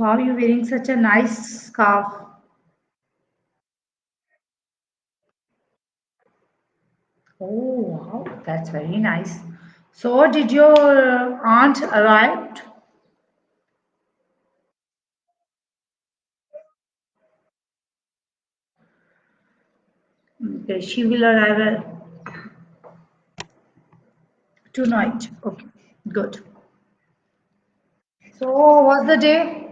Wow, you're wearing such a nice scarf. Oh, wow, that's very nice. So, did your aunt arrive? Okay, she will arrive tonight. Okay, good. So, what's the day?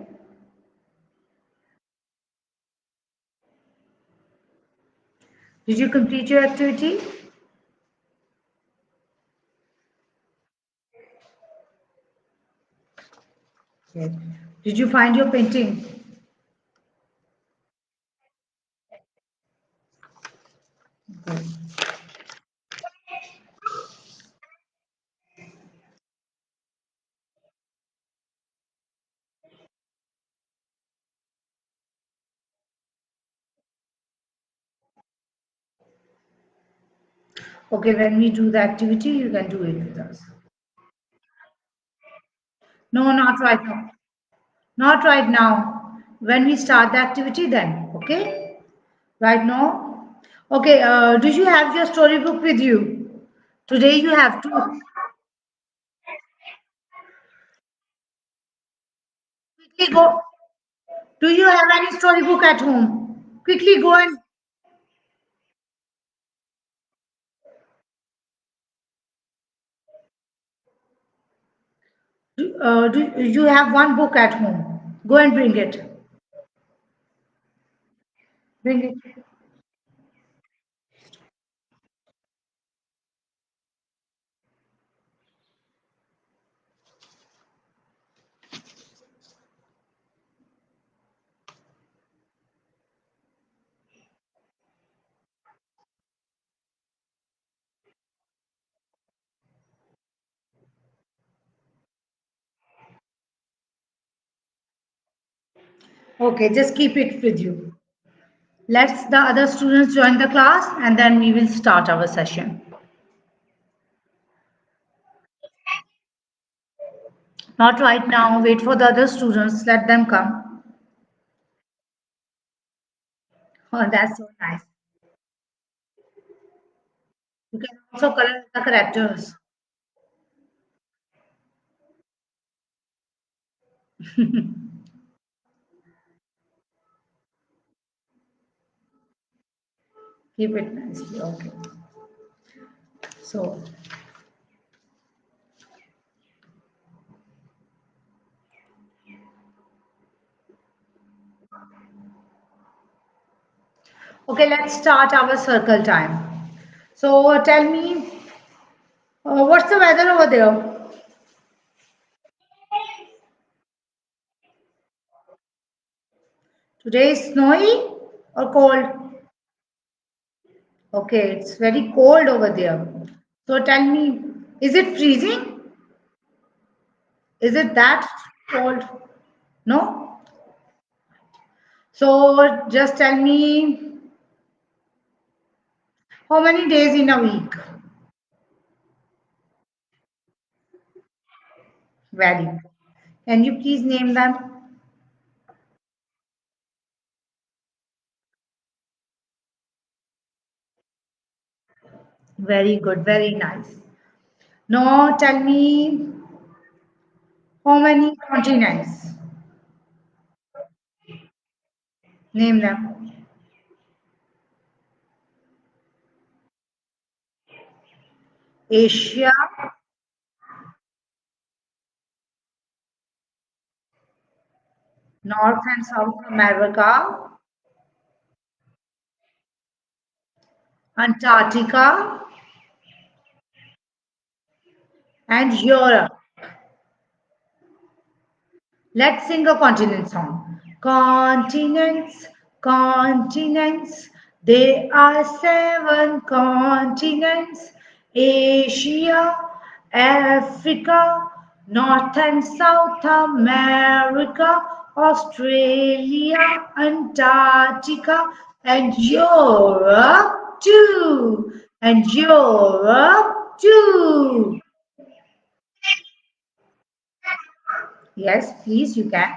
Did you complete your activity? Yes. Did you find your painting? Good. Okay, when we do the activity, you can do it with us. No, not right now. Not right now. When we start the activity, then. Okay? Right now? Okay, do you have your storybook with you? Today you have to quickly go. Do you have any storybook at home? Quickly go and do you have one book at home? Go and bring it. Bring it. Okay, just keep it with you. Let's the other students join the class and then we will start our session. Not right now, wait for the other students, let them come. Oh, that's so nice. You can also color the characters. Keep it nicely. Okay. So, okay, let's start our circle time. So, tell me, what's the weather over there? Today is snowy or cold? Okay, it's very cold over there. So, tell me, is it freezing? Is it that cold? No? So, just tell me, how many days in a week? Very good. Can you please name them? Very good, very nice. Now tell me how many continents? Name them. Asia, North and South America, Antarctica, and Europe. Let's sing a continent song. Continents, continents, there are seven continents: Asia, Africa, North and South America, Australia, Antarctica, and Europe too. And Europe too. Yes, please, you can.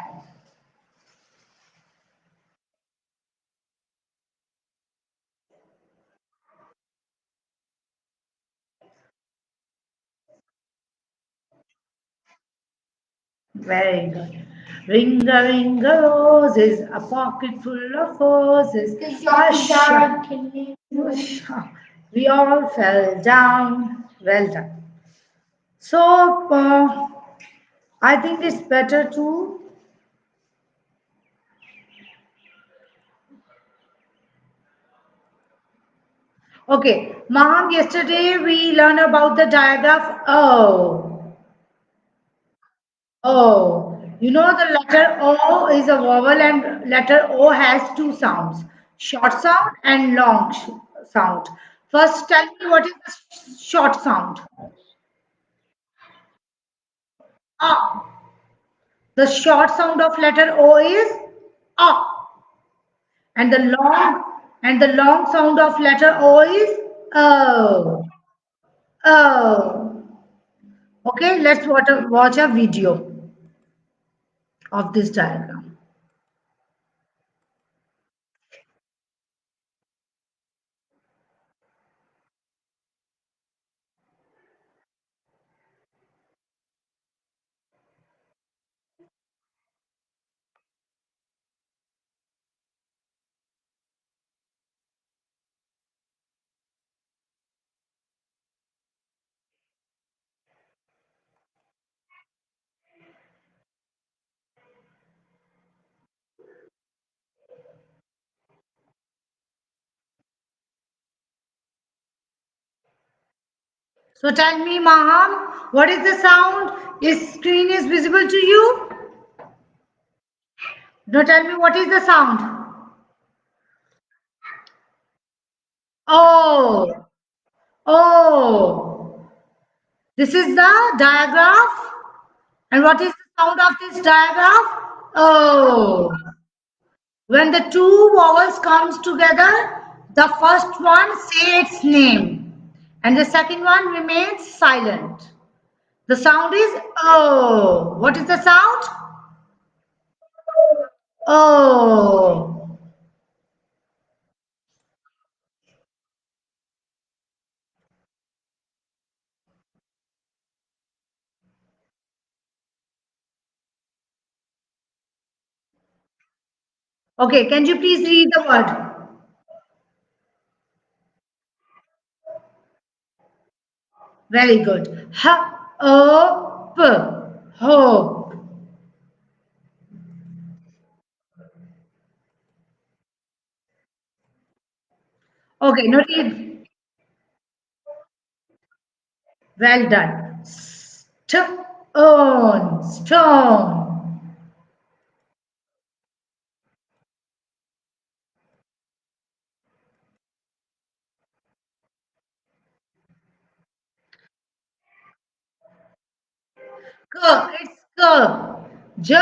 Very good. Ring a roses, a pocket full of roses. Hush, hush. We all fell down. Well done. So, I think it's better to. Okay, Maham, yesterday we learned about the diagram. Oh, oh. You know the letter O is a vowel and letter O has two sounds, short sound and long sound. First, tell me what is the short sound? Ah. The short sound of letter O is ah. And the long sound of letter O is oh. Oh. Okay, let's watch a video of this diagram. So tell me, Maham, what is the sound? Is screen is visible to you? Now tell me what is the sound? Oh, oh. This is the diagram. And what is the sound of this diagram? Oh. When the two vowels comes together, the first one say its name and the second one remains silent. The sound is oh. What is the sound? Oh. Okay, can you please read the word? Very good. Hope. Hope. Okay, now read. Well done. Stone. Stone. K. It's K. J.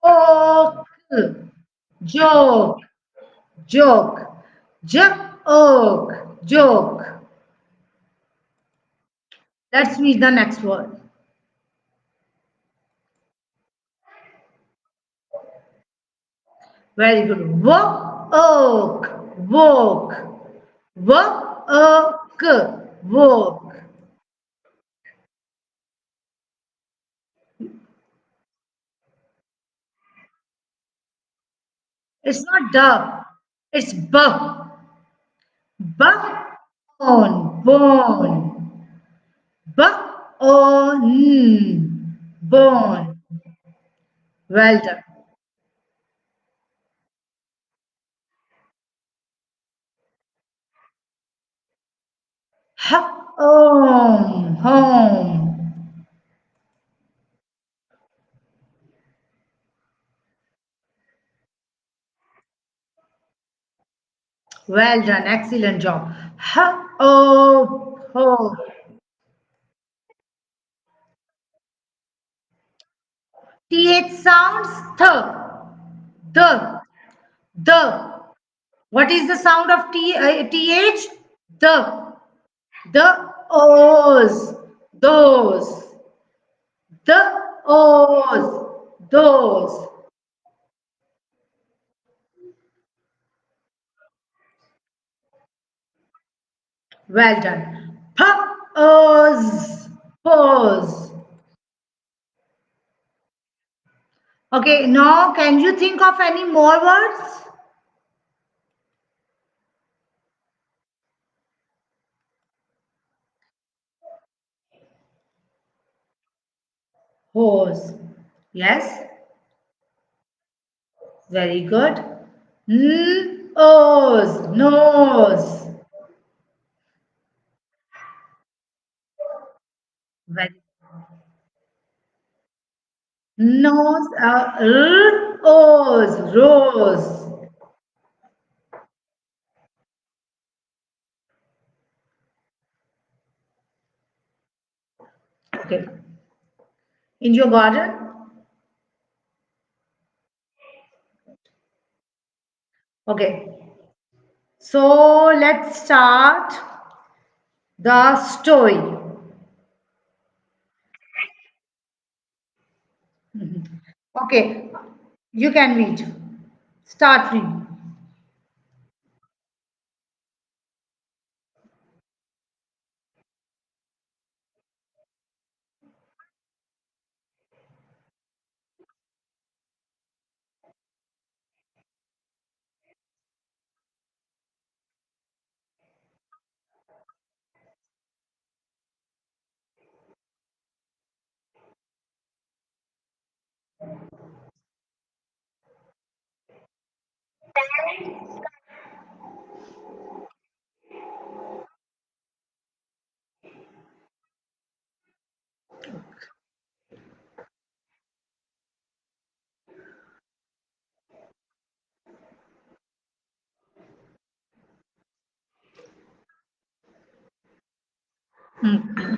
O. K. Joke. Joke. Joke. Joke. Let's read the next word. Very good. Woke. Woke. Woke. Woke. It's not the. It's b. Bone. Bone. Bone. Bone. Well done. Home. Home. Well done. Excellent job. Oh. Oh. TH sounds the. The. What is the sound of TH? The. The O's. Those. The O's. Those. Well done. Pose. Pose. Okay, now can you think of any more words? Hose. Yes, very good. Nose, nose. Very nose, rose, rose. Okay, in your garden. Okay, so let's start the story. Okay, you can read. Start reading. Hmm.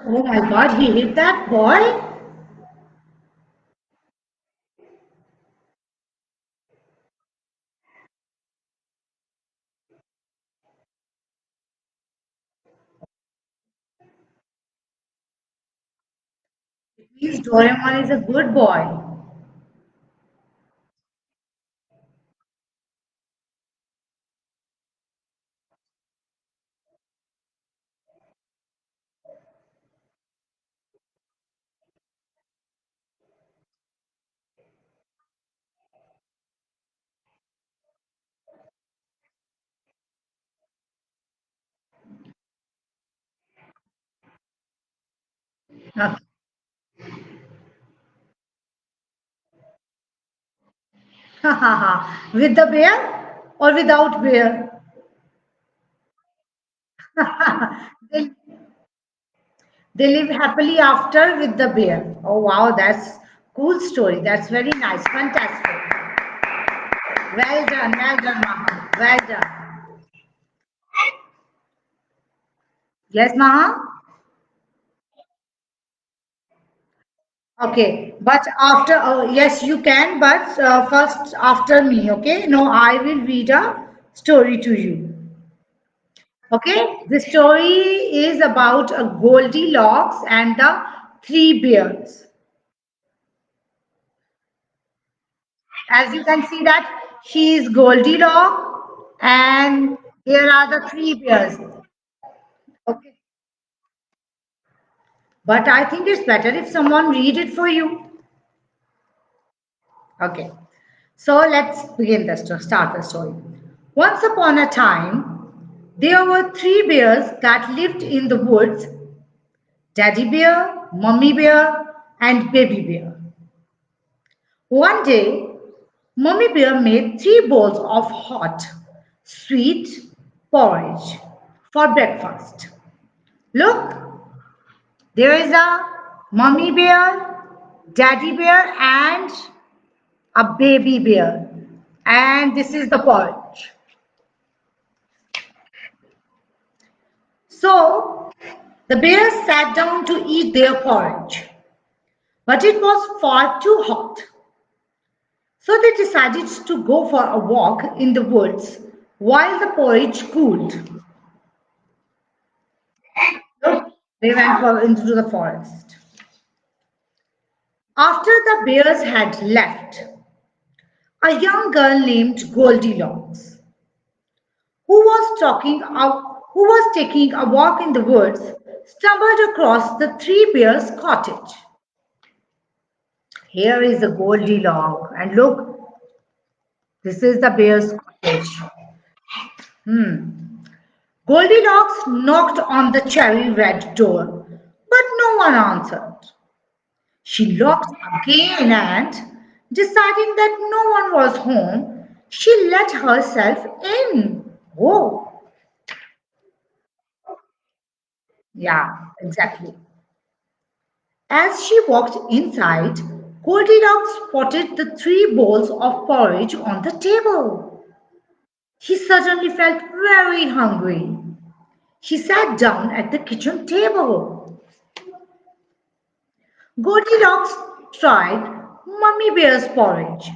Oh my God, he hit that boy? Please, Doraemon is a good boy. With the bear or without bear? They, they live happily after with the bear. Oh wow, that's cool story. That's very nice. Fantastic. Well done, Maha. Well done. Yes, Maha? Okay, but after, yes, you can, but first after me, okay? No, I will read a story to you. Okay, the story is about a Goldilocks and the three bears. As you can see that she is Goldilocks and here are the three bears. Okay, but I think it's better if someone read it for you. Okay, so let's begin the story, start the story. Once upon a time, there were three bears that lived in the woods: Daddy Bear, Mummy Bear, and Baby Bear. One day, Mummy Bear made three bowls of hot, sweet porridge for breakfast. Look, there is a mummy bear, daddy bear, and a baby bear. And this is the porridge. So the bears sat down to eat their porridge, but it was far too hot. So they decided to go for a walk in the woods while the porridge cooled. So they went into the forest. After the bears had left, a young girl named Goldilocks, who was taking a walk in the woods, stumbled across the three bears' cottage. Here is the Goldilocks, and look, this is the bear's cottage. Goldilocks knocked on the cherry red door, but no one answered. She knocked again and, deciding that no one was home, she let herself in. Oh, yeah, exactly. As she walked inside, Goldilocks spotted the three bowls of porridge on the table. She suddenly felt very hungry. She sat down at the kitchen table. Goldilocks tried Mummy Bear's porridge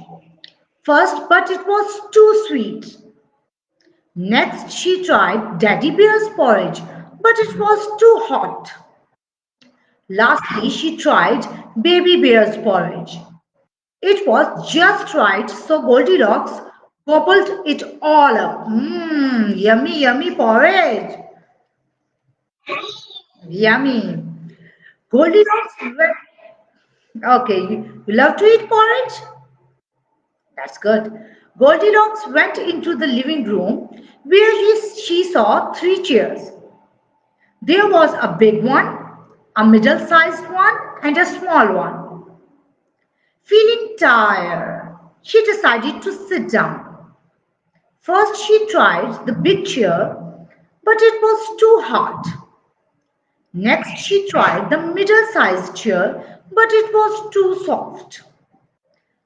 first, but it was too sweet. Next, she tried Daddy Bear's porridge, but it was too hot. Lastly, she tried Baby Bear's porridge. It was just right, so Goldilocks gobbled it all up. Mmm, yummy, yummy porridge. Yummy. Goldilocks went. Okay, you love to eat porridge? That's good. Goldilocks went into the living room where she saw three chairs. There was a big one, a middle sized one, and a small one. Feeling tired, she decided to sit down. First, she tried the big chair, but it was too hard. Next, she tried the middle sized chair, but it was too soft.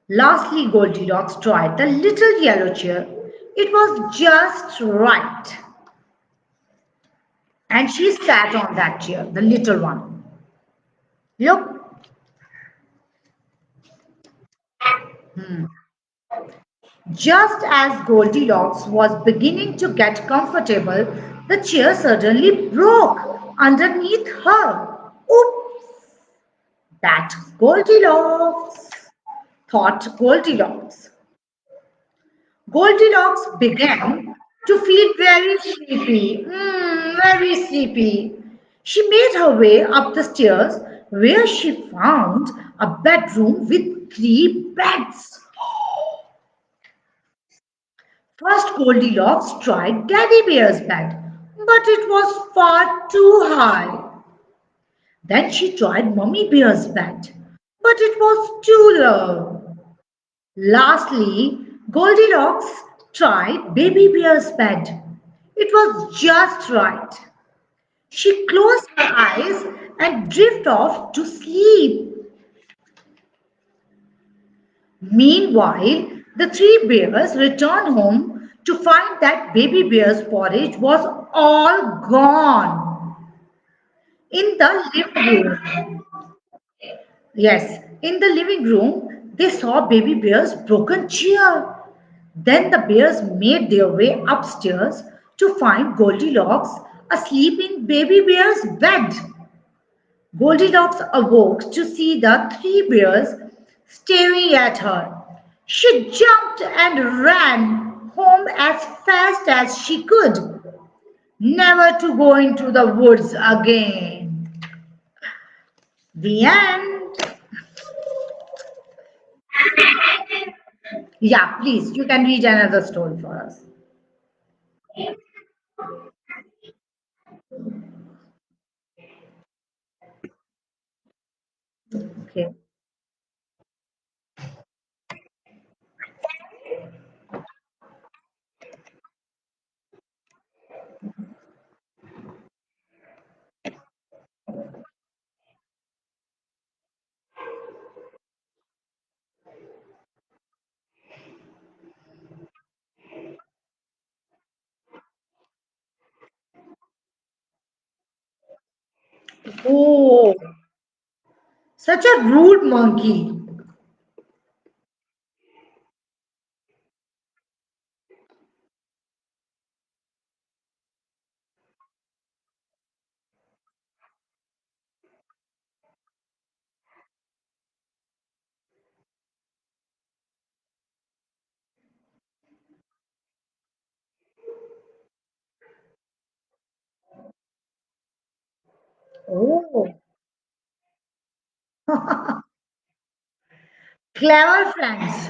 Lastly, Goldilocks tried the little yellow chair. It was just right. And she sat on that chair, the little one. Look, just as Goldilocks was beginning to get comfortable, the chair suddenly broke underneath her. Oops, that Goldilocks, thought Goldilocks. Goldilocks began to feel very sleepy, very sleepy. She made her way up the stairs where she found a bedroom with three beds. First, Goldilocks tried Daddy Bear's bed, but it was far too high. Then she tried Mummy Bear's bed, but it was too low. Lastly, Goldilocks tried Baby Bear's bed. It was just right. She closed her eyes and drifted off to sleep. Meanwhile, the three bears returned home to find that Baby Bear's porridge was all gone. In the living room, yes, in the living room, they saw Baby Bear's broken chair. Then the bears made their way upstairs to find Goldilocks asleep in Baby Bear's bed. Goldilocks awoke to see the three bears staring at her. She jumped and ran home as fast as she could, never to go into the woods again. The end. Yeah, please, you can read another story for us. Okay. Oh, such a rude monkey. Oh, clever friends.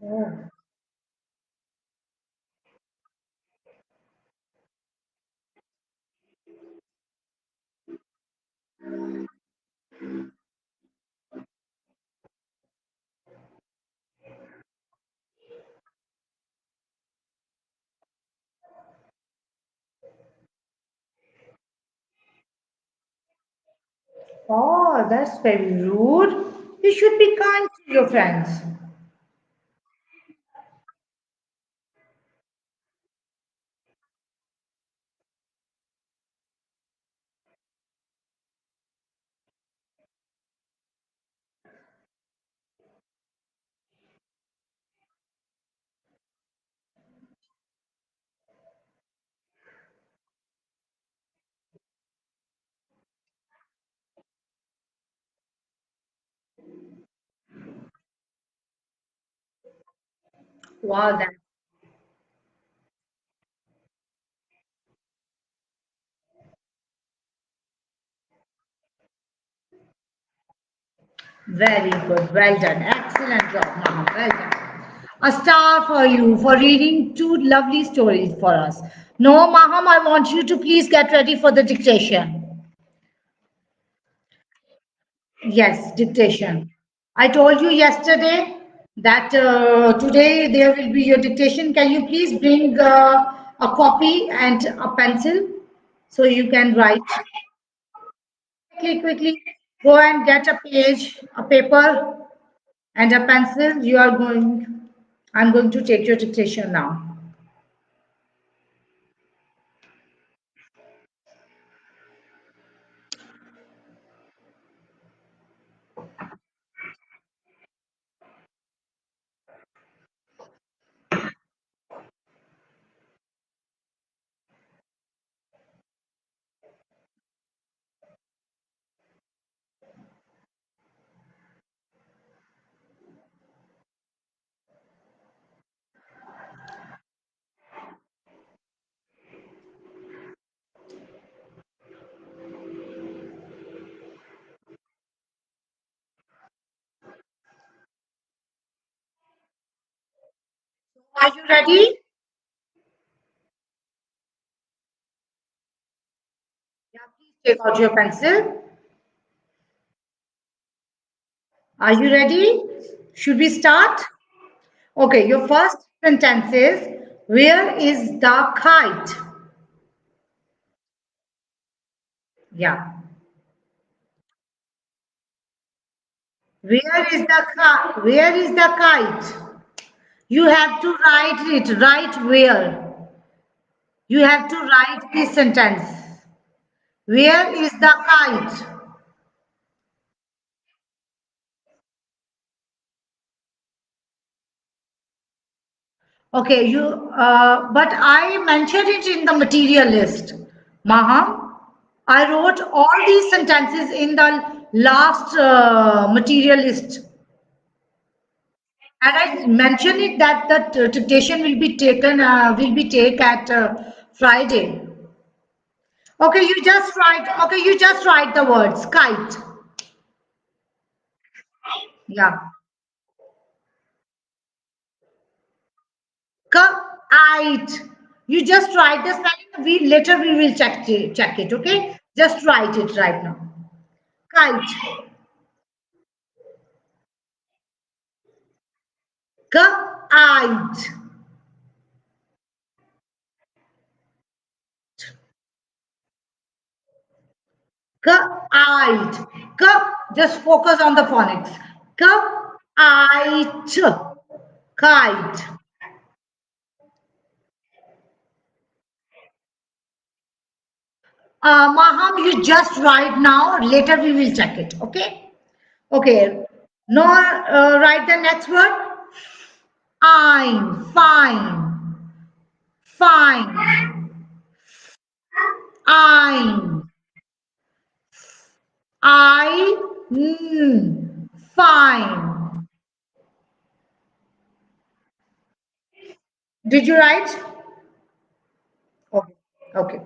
Oh, oh, that's very rude. You should be kind to your friends. Wow, that's very good. Well done. Excellent job, Mama. Well done. A star for you for reading two lovely stories for us. No, Maham, I want you to please get ready for the dictation. Yes, dictation. I told you yesterday that today there will be your dictation. Can you please bring a copy and a pencil so you can write? Quickly, quickly, go and get a page, a paper, and a pencil. I'm going to take your dictation now. Are you ready? Yeah, please take out your pencil. Are you ready? Should we start? Okay, your first sentence is, where is the kite? Yeah. Where is the kite? You have to write it. Write where. You have to write this sentence. Where is the kite? Okay, but I mentioned it in the material list. Maham, I wrote all these sentences in the last material list. And I mentioned it that the dictation will be take at Friday. Okay, you just write the words kite. Yeah. Kite. You just write the spelling. We will check it. Okay. Just write it right now. Kite. Kite. Kite. K. Just focus on the phonics. K, I, ch. Kite. Maham, you just write now. Later we will check it. Okay. Okay. No, write the next word. I'm fine. Fine. I'm. Fine. Did you write? Okay. Okay.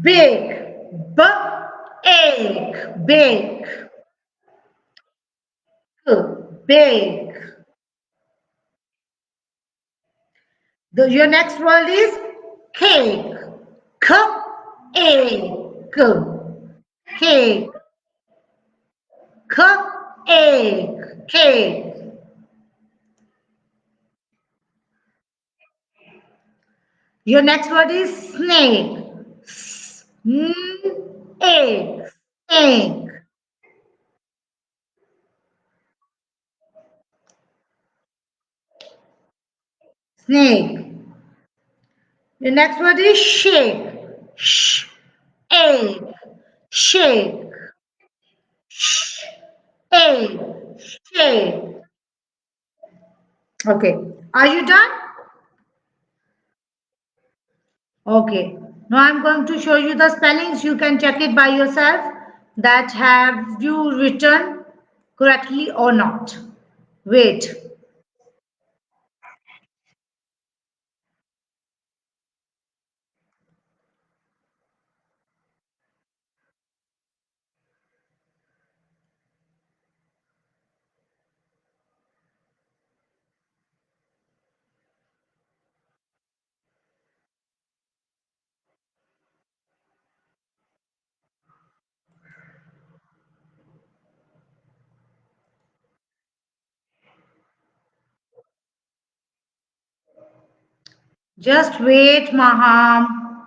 Big. Ache. Big. Big. Your next word is cake. Cake. Cake. Cake. Cake. Your next word is snake. Snake. Snake. Snake. Your next word is shake. Egg. Shake. Egg. Shake. Okay. Are you done? Okay. Now I'm going to show you the spellings. You can check it by yourself that have you written correctly or not. Wait. Just wait, Maham.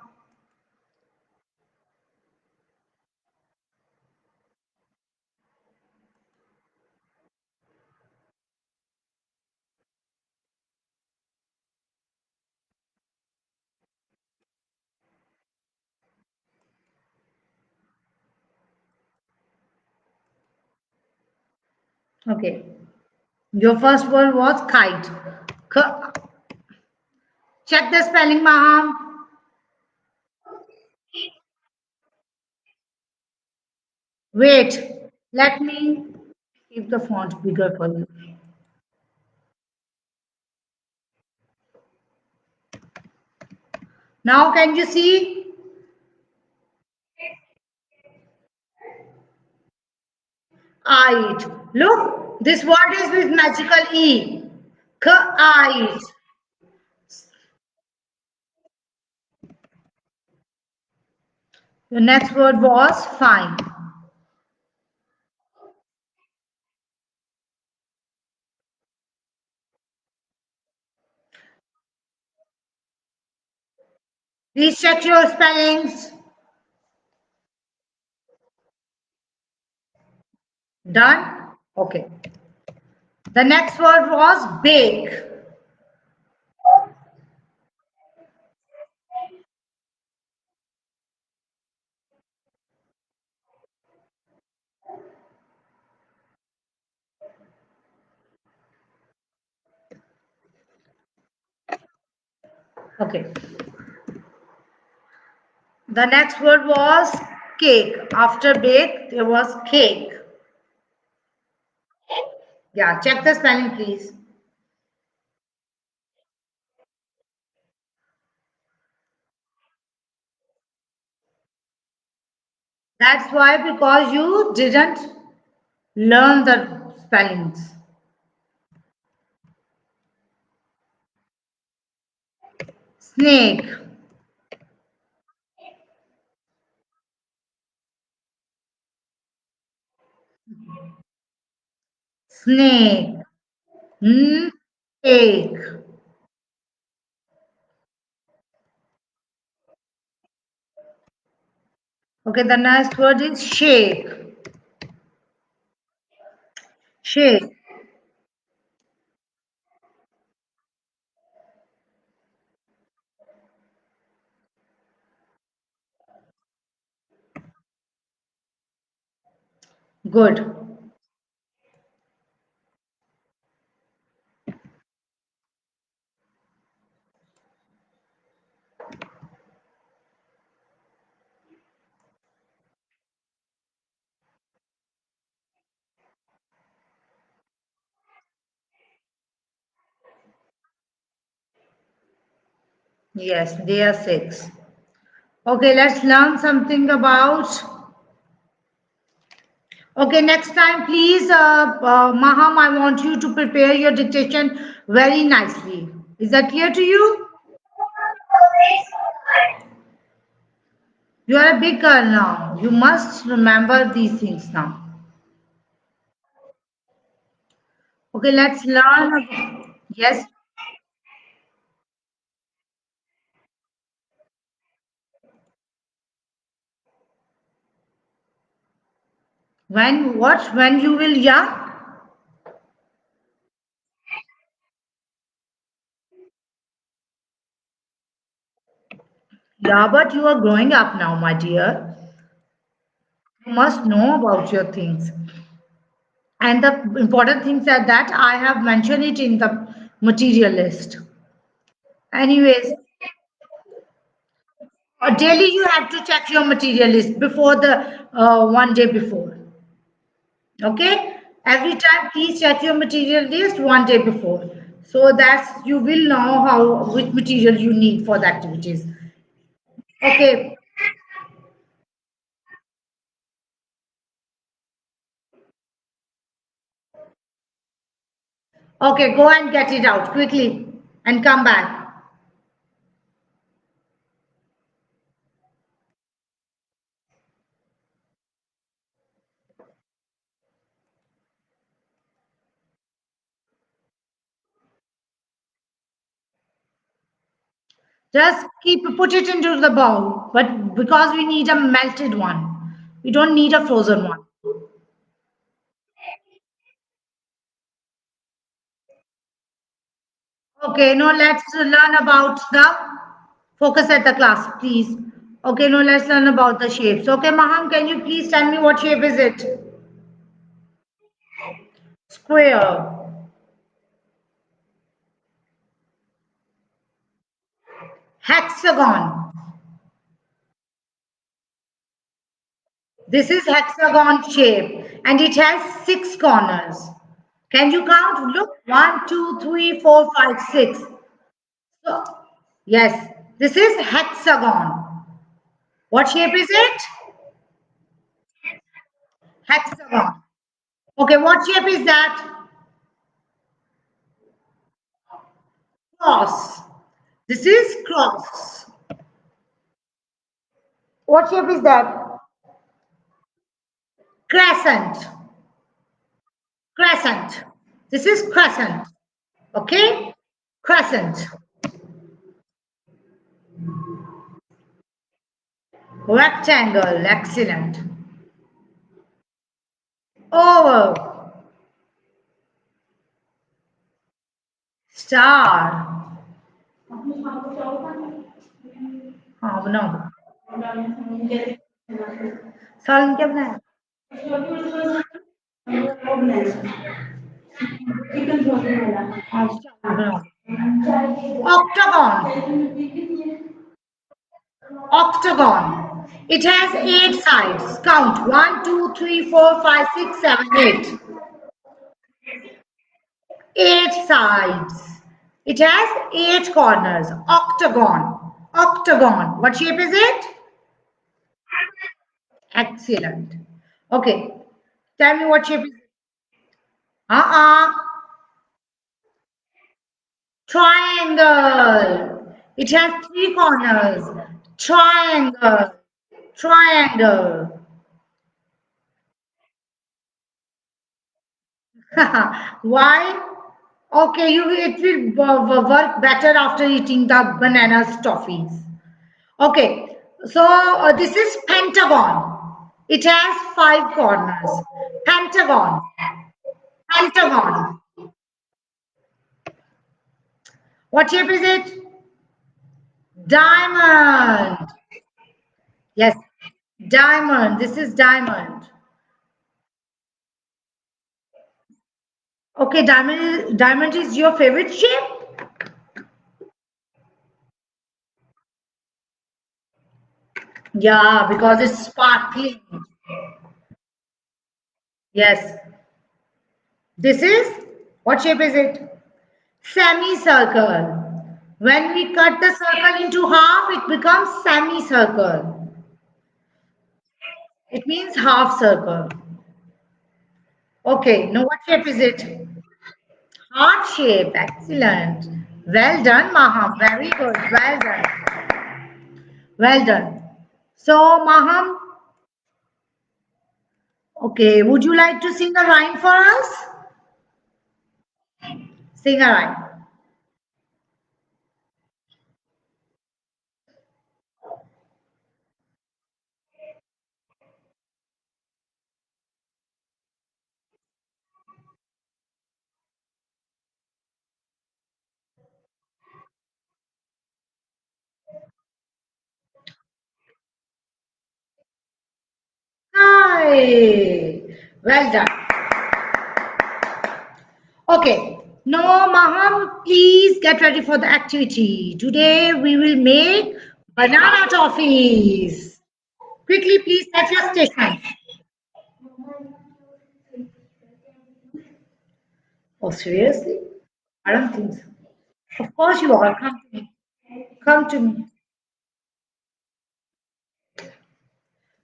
Okay. Your first word was kite. Check the spelling, Maham. Wait. Let me keep the font bigger for you. Now can you see? Kite. Look, this word is with magical E. Kite. The next word was fine. Please check your spellings. Done? Okay. The next word was bake. Okay. The next word was cake. After bake, there was cake. Yeah, check the spelling, please. That's why, because you didn't learn the spellings. Snake, snake, cake, Okay, the next word is shake. Shake. Good. Yes, they are six. Okay, let's learn something about. Okay, next time, please, Maham, I want you to prepare your dictation very nicely. Is that clear to you? You are a big girl now. You must remember these things now. Okay, let's learn. Yes. When what? When you will young? Yeah, but you are growing up now, my dear. You must know about your things. And the important things are that I have mentioned it in the material list. Anyways, daily you have to check your material list before the one day before. Okay? Every time, please check your material list one day before. So that you will know how which material you need for the activities. Okay. Okay, go and get it out quickly and come back. Just keep put it into the bowl, but because we need a melted one, we don't need a frozen one. Okay, now let's learn about the focus at the class, please. Okay, now let's learn about the shapes. Okay, Maham, can you please tell me what shape is it? Square, hexagon. This is hexagon shape and it has six corners. Can you count? Look, one, two, three, four, five, six. So, yes, this is hexagon. What shape is it? Hexagon. Okay, what shape is that? Cross. This is cross. What shape is that? Crescent. Crescent. This is crescent. Okay? Crescent. Rectangle. Excellent. Oval. Star. हाँ बनाओ सालन क्या बनाया हाँ star बनाओ octagon octagon it has eight sides count one two three four five six seven eight eight sides it has eight corners octagon octagon what shape is it excellent okay tell me what shape is it uh-uh triangle it has three corners triangle triangle why okay you it will work better after eating the bananas toffees okay So this is pentagon. It has five corners. Pentagon. Pentagon. What shape is it? Diamond. Yes. Diamond. This is diamond. Okay, diamond is your favorite shape? Yeah, because it's sparkling. Yes. This is what shape is it? Semicircle. When we cut the circle into half, it becomes semicircle. It means half circle. Okay, now what shape is it? Heart shape. Excellent. Well done, Maham. Very good. Well done. Well done. So, Maham, okay, would you like to sing a rhyme for us? Sing a rhyme. Hi. Well done. Okay. Now, Maham, please get ready for the activity. Today we will make banana toffees. Quickly, please set your station. Oh, seriously? I don't think so. Of course you are. Come to me. Come to me.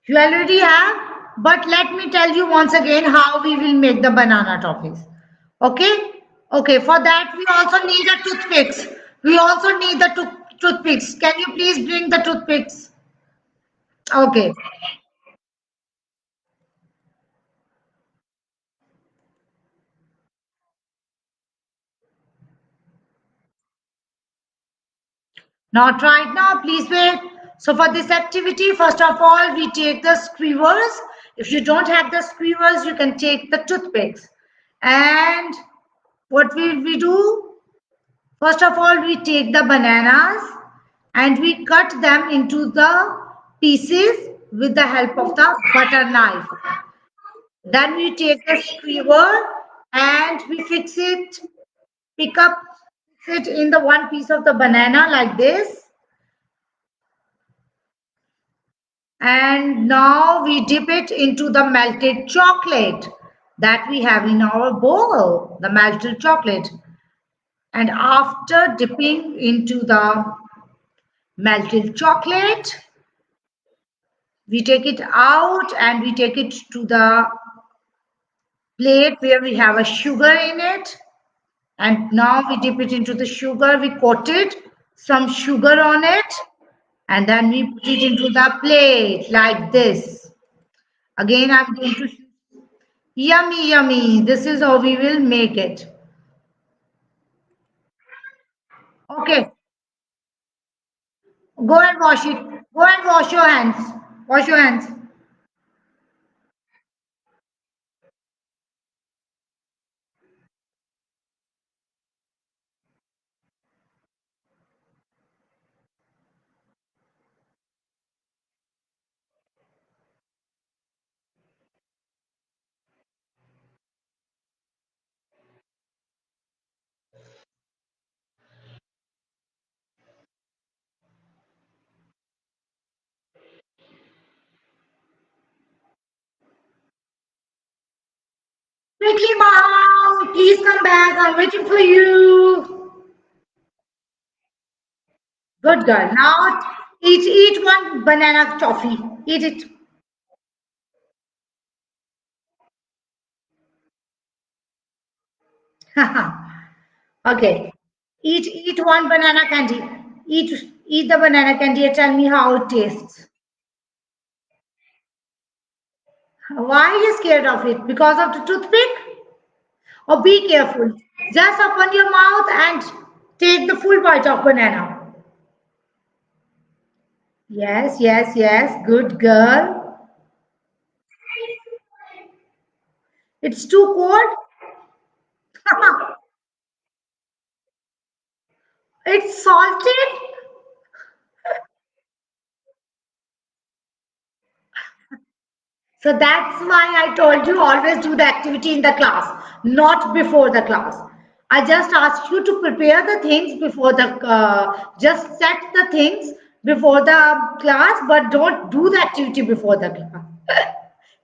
You already have, but let me tell you once again how we will make the banana toffees. Okay? Okay, for that we also need the toothpicks. We also need the toothpicks. Can you please bring the toothpicks? Okay. Not right now, please wait. So for this activity, first of all, we take the skewers. If you don't have the skewers, you can take the toothpicks. And what will we do? First of all, we take the bananas and we cut them into the pieces with the help of the butter knife. Then we take the skewer and we pick up, fix it in the one piece of the banana like this. And now we dip it into the melted chocolate that we have in our bowl, the melted chocolate. And after dipping into the melted chocolate, we take it out and we take it to the plate where we have a sugar in it. And now we dip it into the sugar. We coated some sugar on it. And then we put it into the plate like this. Again, I'm going to yummy, yummy. This is how we will make it. Okay, go and wash it. Go and wash your hands. Wash your hands. Quickly, mom. Please come back. I'm waiting for you. Good girl. Now eat one banana toffee. Eat it. Okay. Eat one banana candy. Eat the banana candy and tell me how it tastes. Why are you scared of it? Because of the toothpick? Or be careful. Just open your mouth and take the full bite of banana. Yes, yes, yes. Good girl. It's too cold. It's salted. So that's why I told you always do the activity in the class, not before the class. I just asked you to prepare the things before just set the things before the class, but don't do the activity before the class.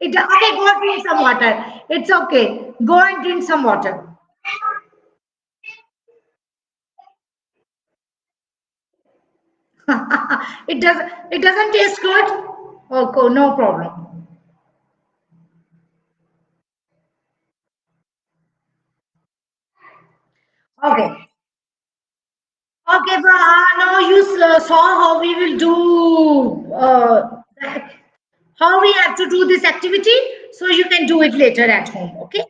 Okay, go drink some water. It's okay. Go and drink some water. It doesn't taste good. Okay, no problem. Okay. Okay, but now you saw how we will do how we have to do this activity, so you can do it later at home. Okay.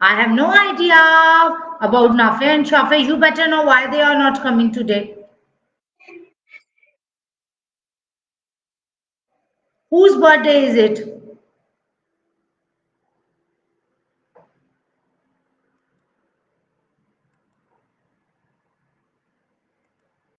I have no idea about Nafe and Shafe. You better know why they are not coming today. Whose birthday is it?